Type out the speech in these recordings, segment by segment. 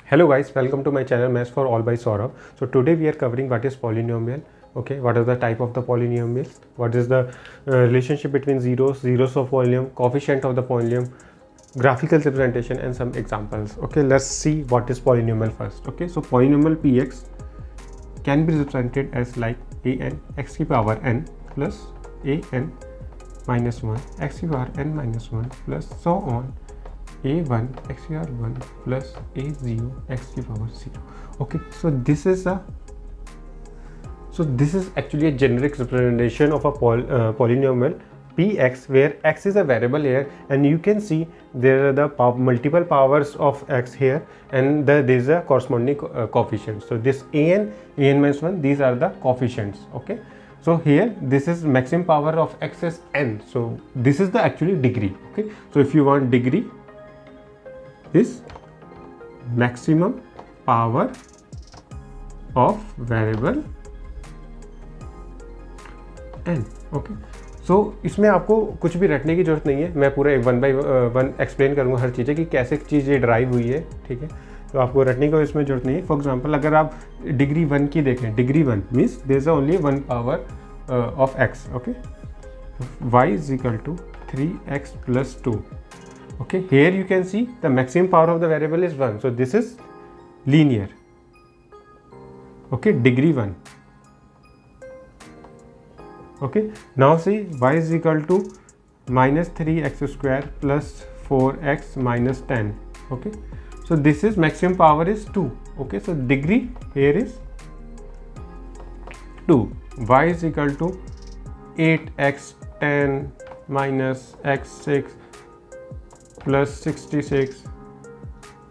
Hello guys, welcome to my channel Maths for All by Saurabh. So today we are covering what is polynomial, okay, what are the type of the polynomials, what is the relationship between zeros of polynomial, coefficient of the polynomial, graphical representation and some examples. Okay, let's see what is polynomial first. Okay, so polynomial px can be represented as like a n x to the power n plus a n minus 1 x to the power n minus 1 plus so on a1 x to the power 1 plus a0 x to the power 0. Okay, so this is actually a generic representation of a polynomial px where x is a variable here, and you can see there are the multiple powers of x here, and there is a corresponding coefficient. So this an minus 1, these are the coefficients. Okay, so here this is maximum power of x is n, so this is the actually degree. Okay, so if you want degree is maximum power of variable n. Okay, so इसमें आपको कुछ भी रटने की जरूरत नहीं है, मैं पूरा वन बाई वन एक्सप्लेन करूंगा हर चीज़ कि कैसे चीज़ ये ड्राइव हुई है. ठीक है, तो आपको रटने की इसमें जरूरत नहीं है. फॉर एग्जांपल अगर आप डिग्री 1 की देखें, degree 1 means there is only one power of x. Okay, y is equal to 3x plus 2. Okay, here you can see the maximum power of the variable is 1, so this is linear. Okay, degree 1. Okay, now see y is equal to minus 3x square plus 4x minus 10. Okay, so this is maximum power is 2. Okay, so degree here is 2. Y is equal to 8x 10 minus x 6 plus 66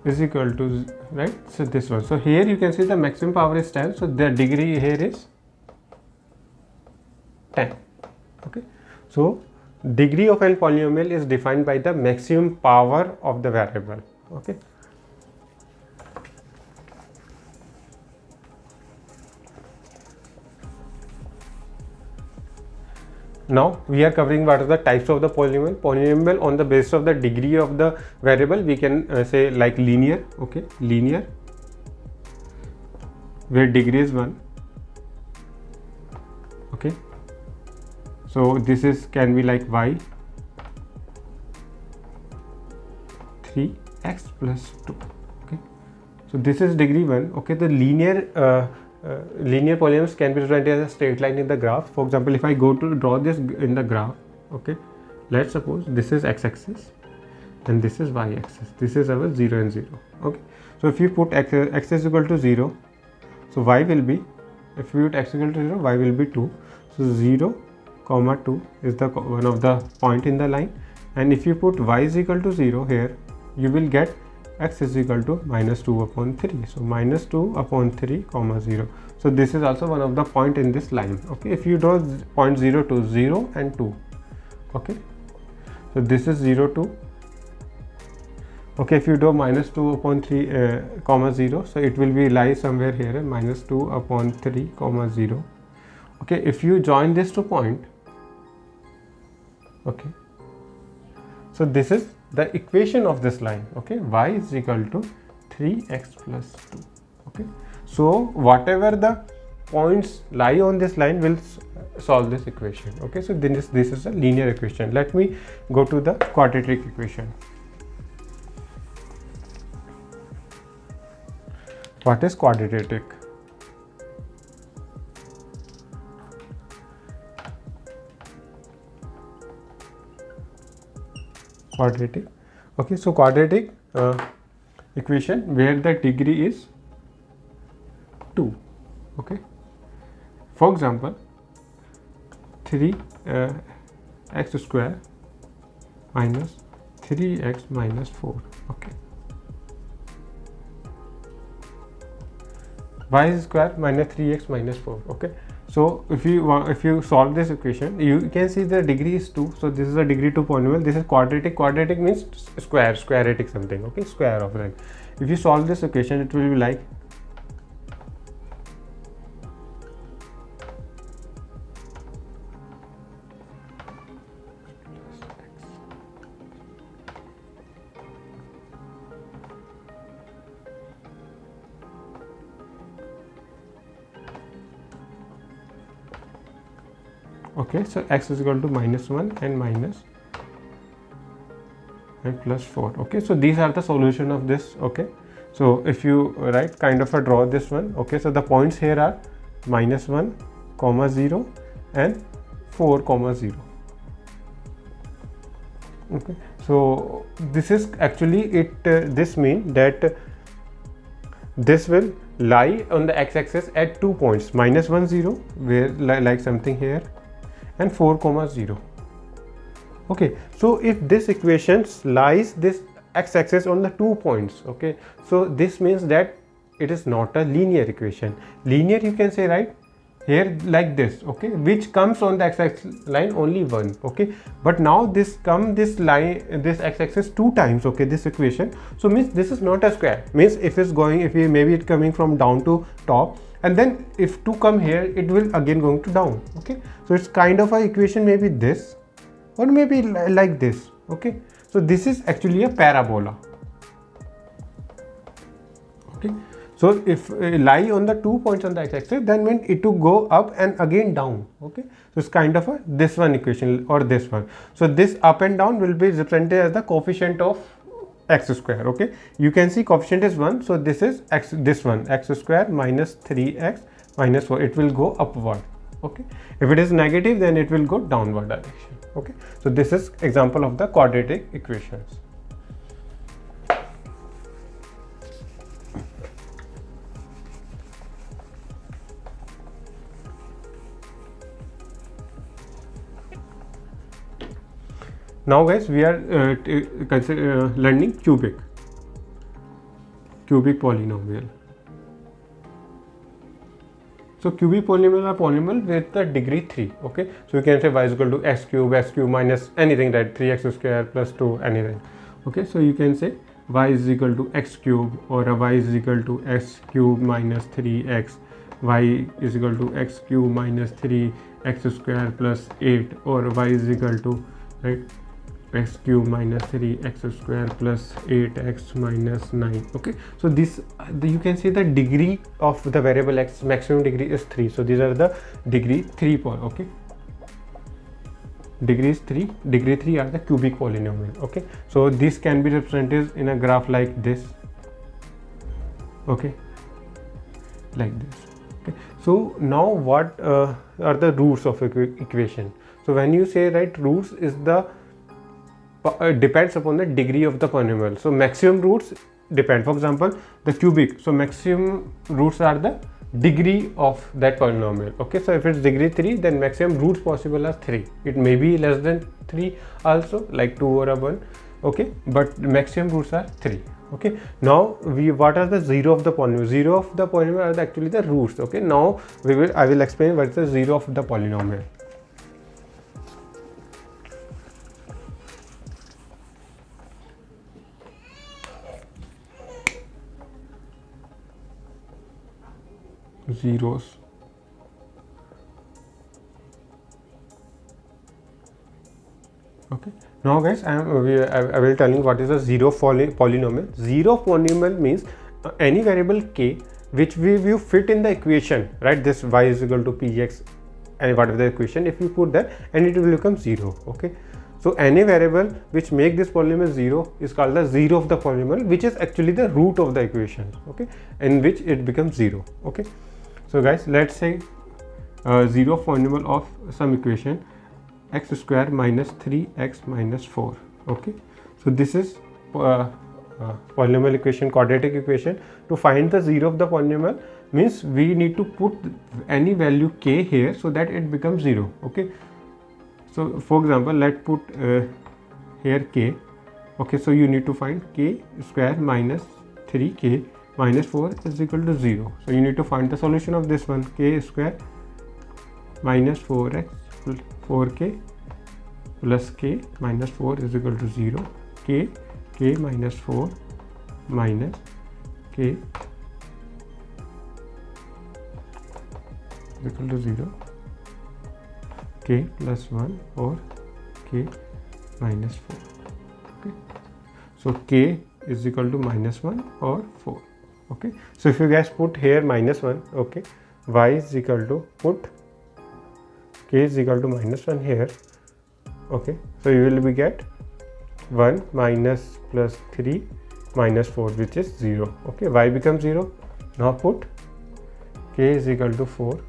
is equal to, right, so this one. So here you can see the maximum power is 10, so the degree here is 10. Okay, so degree of a polynomial is defined by the maximum power of the variable. Okay, now we are covering what are the types of the polynomial. Polynomial on the basis of the degree of the variable, we can say like linear. Okay, linear where degree is 1. Okay, so this is can be like y 3x plus 2. Okay, so this is degree 1. Okay, the linear polynomials can be represented as a straight line in the graph. For example, if I go to draw this in the graph, okay, let's suppose this is x-axis and this is y-axis. This is our 0 and 0. Okay, so if you put x is equal to 0, so y will be, if you put x equal to 0, y will be 2. So 0 comma 2 is the one of the point in the line, and if you put y is equal to 0 here, you will get x is equal to minus 2 upon 3. So minus 2 upon 3 comma 0. So this is also one of the point in this line. Okay, if you draw point 0 to 0 and 2. Okay, so this is 0 2. Okay, if you draw minus 2 upon 3 comma 0, so it will be lie somewhere here, minus 2 upon 3 comma 0. Okay, if you join this to point, okay, so this is the equation of this line. Okay, y is equal to 3x plus 2. Okay, so whatever the points lie on this line will solve this equation. Okay, so then this is a linear equation. Let me go to the quadratic equation. What is quadratic? Quadratic. Okay, so quadratic equation where the degree is 2. Okay, for example 3x square minus 3x minus 4. Okay, y square minus 3x minus 4. Okay, so if you solve this equation, you can see the degree is 2. So this is a degree 2 polynomial. This is quadratic. Quadratic means squaretic something. Okay, square of that. If you solve this equation, it will be like Okay, so x is equal to -1 and minus and plus 4. Okay, so these are the solution of this. Okay, so if you kind of draw this one. Okay, so the points here are -1, 0 and 4, 0. Okay, so this is actually it. This means that this will lie on the x-axis at 2 points, -1, 0, where like something here, and 4, 0. Okay, so if this equation lies this x-axis on the 2 points, okay, so this means that it is not a linear equation. Linear, you can say, right, here like this, okay, which comes on the x-axis line only one. Okay, but now this line, this x-axis 2 times. Okay, this equation, so means this is not a square. Means if it's going, if we maybe it coming from down to top, and then if 2 come here, it will again going to down. Okay, so it's kind of a equation, maybe this or maybe like this. Okay, so this is actually a parabola. Okay, so if lie on the 2 points on the x-axis, then meant it to go up and again down. Okay, so it's kind of a this one equation or this one. So this up and down will be represented as the coefficient of x square. Okay, you can see coefficient is 1, so this is x, this one, x square minus 3x minus 4. It will go upward. Okay, if it is negative, then it will go downward direction. Okay, so this is example of the quadratic equations. Now guys, we are learning cubic polynomial. So cubic polynomial are polynomial with the degree 3. Okay, so you can say y is equal to x cube minus anything, right, 3x square plus 2, anything. Okay, so you can say y is equal to x cube, or y is equal to x cube minus 3x, y is equal to x cube minus 3x square plus 8, or y is equal to, right, x cube minus 3x square plus 8x minus 9. Okay, so this you can see the degree of the variable x, maximum degree is 3. So these are the degree 3 okay, degree 3 are the cubic polynomial. Okay, so this can be represented in a graph like this. Okay, like this. Okay, so now what are the roots of equation? So when you say, right, roots is the depends upon the degree of the polynomial. So maximum roots depend. For example, the cubic, so maximum roots are the degree of that polynomial. Okay, so if it's degree 3, then maximum roots possible are 3. It may be less than 3 also, like 2 or a 1. Okay, but maximum roots are 3. Okay, now what are the zero of the polynomial? Zero of the polynomial are actually the roots. Okay, now I will explain what is the zero of the polynomial. Zeros. Okay, now guys, I will tell you what is a zero polynomial. Zero polynomial means any variable k which you fit in the equation, right? This y is equal to px and whatever the equation, if you put that, and it will become 0. Okay, so any variable which make this polynomial 0 is called the zero of the polynomial, which is actually the root of the equation. Okay, in which it becomes 0. Okay, so guys, let's say zero polynomial of some equation x square minus 3x minus 4. Okay, so this is polynomial equation, quadratic equation. To find the zero of the polynomial means we need to put any value k here so that it becomes 0. Okay, so for example, let's put here k. Okay, so you need to find k square minus 3k minus 4 is equal to 0. So you need to find the solution of this one, k square minus 4x 4k plus k minus 4 is equal to 0. k minus 4 minus k is equal to 0. k plus 1 or k minus 4. Okay, so k is equal to minus 1 or 4. Okay, so if you guys put here minus 1, okay, y is equal to put k is equal to minus 1 here. Okay, so you will be get 1 minus plus 3 minus 4, which is 0. Okay, y becomes 0. Now put k is equal to 4.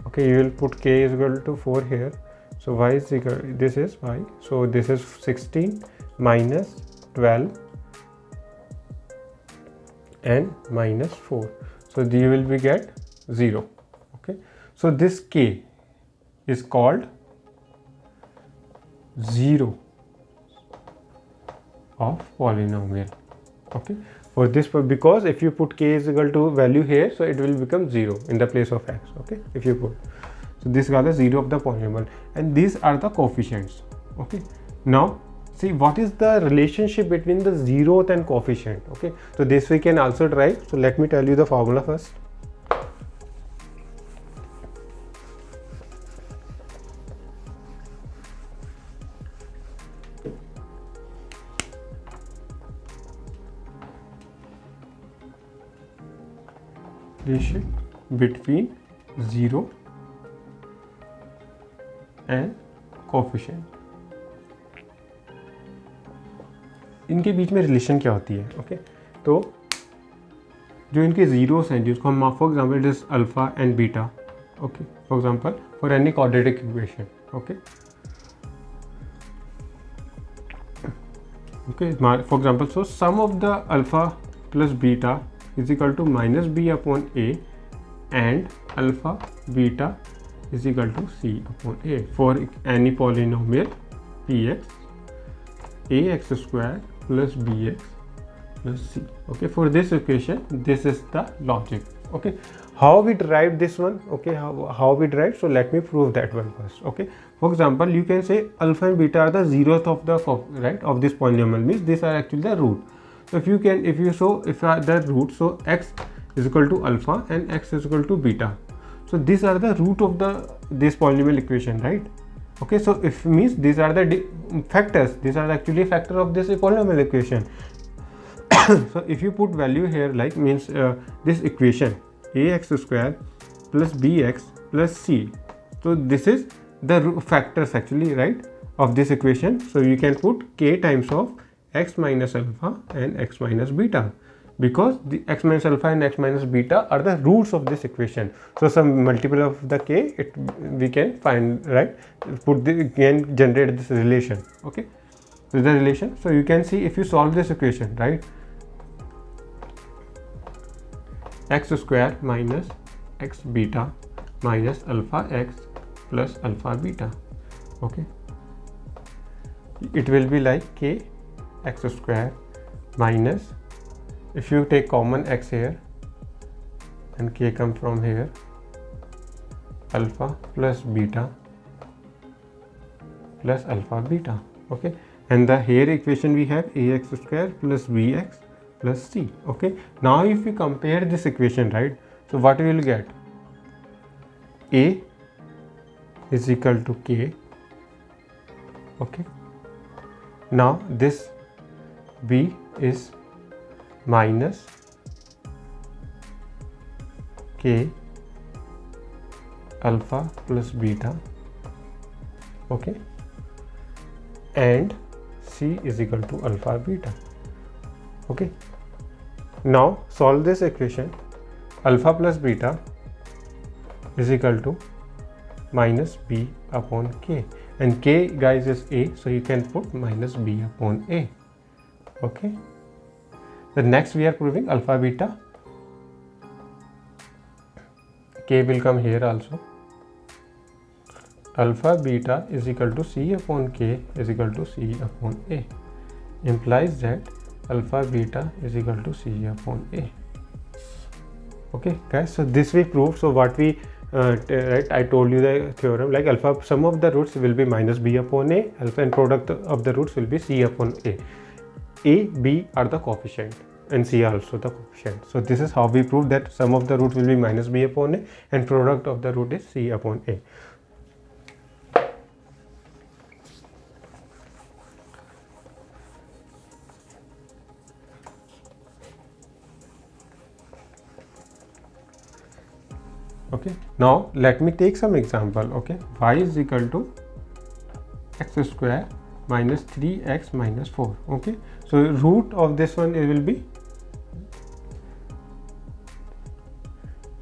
Okay, you will put k is equal to 4 here. So y is equal, this is y, so this is 16 minus 12 and minus 4. So you will be get 0. Okay, so this k is called 0 of polynomial. Okay, for this, because if you put k is equal to value here, so it will become 0 in the place of x. Okay, if you put, so this is called the 0 of the polynomial, and these are the coefficients. Okay, now see what is the relationship between the zeroth and coefficient. Okay, so this we can also try. So let me tell you the formula first. Relation between 0 and coefficient, इनके बीच में relation क्या होती है. Okay, तो जो इनके zeros हैं जिसको हम for example it is alpha and beta. Okay, for example for any quadratic equation. Okay, okay, for example, so sum of the alpha plus beta is equal to minus b upon a and alpha beta is equal to c upon a for any polynomial px ax square plus bx plus c. Okay, for this equation this is the logic. Okay, how we derive this one? Okay, how we derive? So let me prove that one first. Okay, for example, you can say alpha and beta are the zeroth of the right of this polynomial, means these are actually the root. So if the root, so x is equal to alpha and x is equal to beta. So these are the root of this polynomial equation, right? Okay, so if means these are the factors, these are actually factor of this polynomial equation. So if you put value here, like means this equation ax square plus bx plus c, so this is the factors actually, right, of this equation. So you can put k times of x minus alpha and x minus beta, because the x minus alpha and x minus beta are the roots of this equation. So some multiple of the k we can find, right, can generate this relation. Okay, so the relation, so you can see if you solve this equation, right, x square minus x beta minus alpha x plus alpha beta. Okay, it will be like k x square minus, if you take common x here and k come from here, alpha plus beta plus alpha beta. Okay, and the here equation we have ax square plus bx plus c. Okay, now if we compare this equation, right, so what we will get? A is equal to k. Okay, now this b is minus k alpha plus beta. Okay, and c is equal to alpha beta. Okay, now solve this equation. Alpha plus beta is equal to minus b upon k, and k, guys, is a, so you can put minus b upon a. Okay, the next we are proving alpha beta. K will come here also. Alpha beta is equal to c upon k is equal to c upon a, implies that alpha beta is equal to c upon a. Okay, guys, so this we proved. So what we right, I told you the theorem, like alpha, sum of the roots will be minus b upon a, alpha and product of the roots will be c upon a. A, b are the coefficient and c also the coefficient. So this is how we prove that sum of the root will be minus b upon a and product of the root is c upon a. Okay, now let me take some example. Okay, y is equal to x square minus 3x minus 4. Okay, so root of this one, it will be,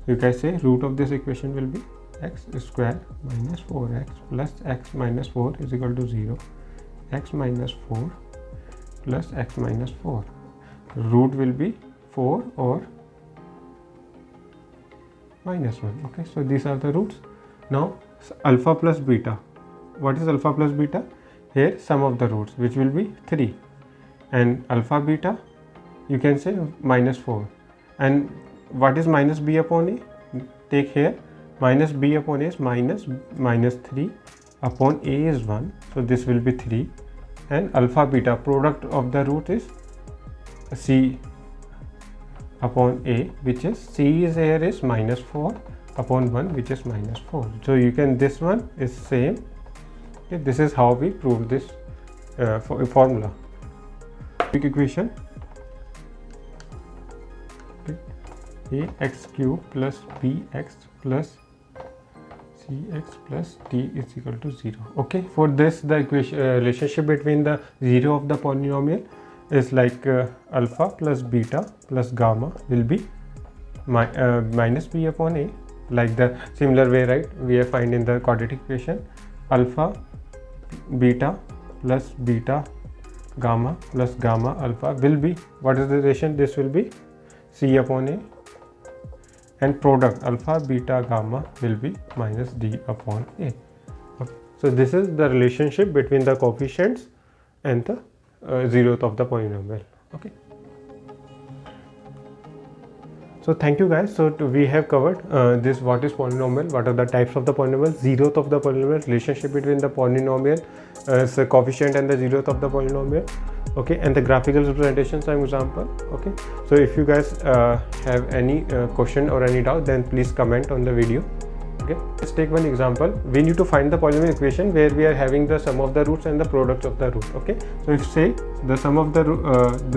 you can say root of this equation will be x square minus 4x plus x minus 4 is equal to 0, x minus 4 plus x minus 4. Root will be 4 or minus 1. Okay, so these are the roots. Now alpha plus beta. What is alpha plus beta? Here sum of the roots, which will be 3, and alpha beta you can say minus 4. And what is minus b upon a? Take here minus b upon a is minus 3 upon a is 1, so this will be 3, and alpha beta product of the root is c upon a, which is c is here is minus 4 upon 1, which is minus 4. So you can, this one is same. Okay, this is how we prove this formula. Quick equation. Okay. Ax cube plus bx plus cx plus d is equal to 0. Okay, for this the equation relationship between the 0 of the polynomial is like alpha plus beta plus gamma will be minus b upon a, like the similar way, right? We have find in the quadratic equation alpha beta plus beta gamma plus gamma alpha will be, what is the relation? This will be c upon a, and product alpha beta gamma will be minus d upon a. Okay. So this is the relationship between the coefficients and the zeroth of the polynomial. Okay, so thank you guys. So we have covered this, what is polynomial, what are the types of the polynomial, zeroth of the polynomial, relationship between the polynomial so coefficient and the zeroth of the polynomial. Okay, and the graphical representation, some example. Okay, so if you guys have any question or any doubt, then please comment on the video. Okay, let's take one example. We need to find the polynomial equation where we are having the sum of the roots and the products of the root. Okay, so if say the sum of the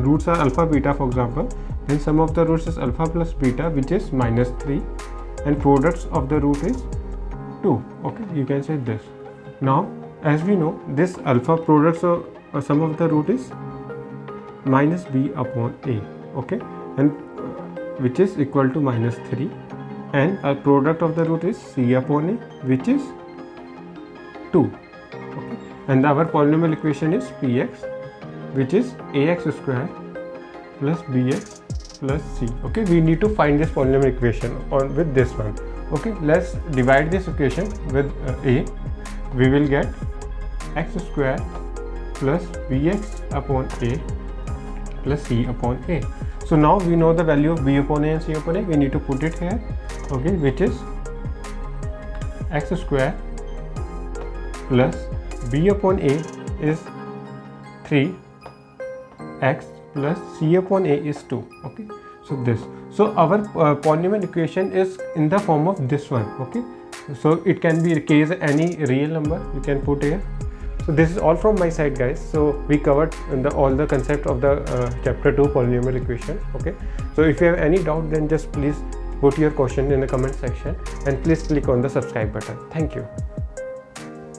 roots are alpha beta, for example, then sum of the roots is alpha plus beta, which is minus 3, and products of the root is 2. Okay, you can say this. Now as we know, this alpha products of sum of the root is minus b upon a. Okay, and which is equal to minus 3, and our product of the root is c upon a, which is 2. Okay, and our polynomial equation is px, which is ax square plus bx plus c. Okay, we need to find this polynomial equation on with this one. Okay, let's divide this equation with a. We will get x square plus bx upon a plus c upon a. So now we know the value of b upon a and c upon a. We need to put it here. Okay, which is x square plus b upon a is 3x plus c upon a is 2. Okay, so this, so our polynomial equation is in the form of this one. Okay, so it can be case any real number you can put here. So this is all from my side, guys. So we covered all the concept of the chapter 2 polynomial equation. Okay, so if you have any doubt, then just please put your question in the comment section, and please click on the subscribe button. Thank you.